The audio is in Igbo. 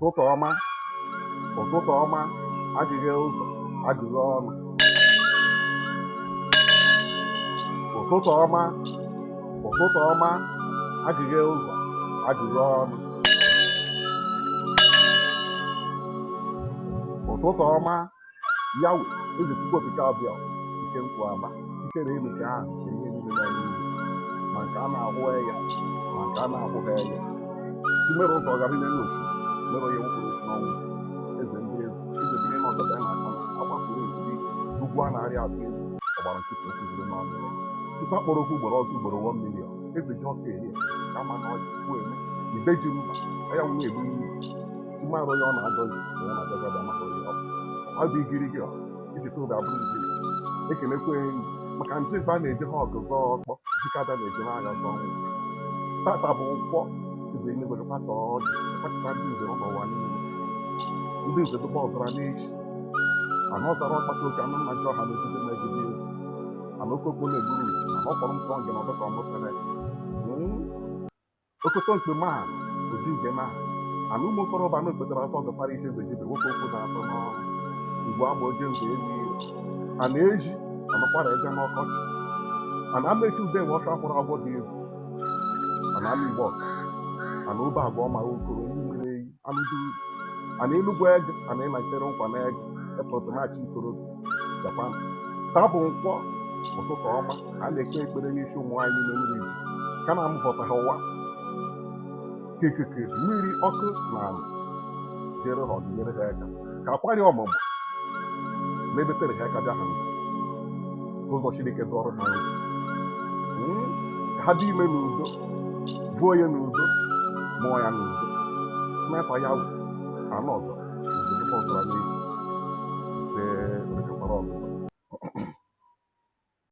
ụtụtụ ọma ụtụtụ ọma agịghị ụzọ agịghị ọnụ ụtụtụ ọma ụtụtụ ọma agịghị ụzọ agịghị ọnụ ụtụtụ ọma yawe eze Chukwu okike abịa nke nkwa aba ike na elu ka ahụ nke ihe niile na n'ihu ma nke a na-ahụ ya ma nke a na-ahụghị ya mere ụzọ gara ime n'otu mere onye nwụrụ otu n'ọnwụ eze ndị eze biri n'ọgọdọ ya na-akpa agbapụrụ ezigbo ugwu a na-arịa atụ egwu ọgbara nkịta okwu n'ọnụ ya tupu akpọrọ okwu ugboro ọzọ ugboro 1 million eze ji ọka eri kama na ọjikwu eme ibe ji mba ya nwunye ebu nri mmarụ onye ọ na-agọzi ya na-agọzi maka onye ọ bụ igiri gị iji tụrụ abụrụ nji ekelekwa enyi maka ndị mba na-eje ha ọgụgọ ọkpọ dịkada na-eje n'agha ọnwụ tata bụ nkwọ eze eluigwe kpata ọdị kpachata ndị nze n'ụwa niile ndị nze dụba ọzara n'echi ana ọzara ọkpata oke anụ mmaji ọha n'ogige megide egwu ana okoko na-egburu ana ọkpọrọ ntọ nge na ọdọka ọmụsere okoto mkpe maha oji nge na ana ụmụ ntorọba na okpetara afọ ọzọpara ihe eze jibe nwoke okwu na-atọ n'ọrụ igbo agba oje nze elu a na-eji anụkwara eze n'ọkọchị ana amechi ude nwe ọcha akwụrụ agwọ dị egwu ana ama igbo ana obe agwa ọma okoro ihe mere eyi anụ duru ana enugwu ege ana ịnachitere nkwa na ege epụtụnachi ikorobi japan taa bụ nkwọ ụtụtụ ọma a na-ekpe ekpere n'isi ụmụ nwaanyị n'ime mmiri ji ka na-amụpụta ha ụwa kekeke mmiri ọkụ na ala jere ha ọdịnyere ha aka ka akwari ọmụmụ na-ebetere ha aka bịa ha ụzọ Chineke dọrọ ha ka ha dị ime n'udo buo ya n'udo mụọ ya n'udo mmefa ya anụ ọzọ ọzara n'echi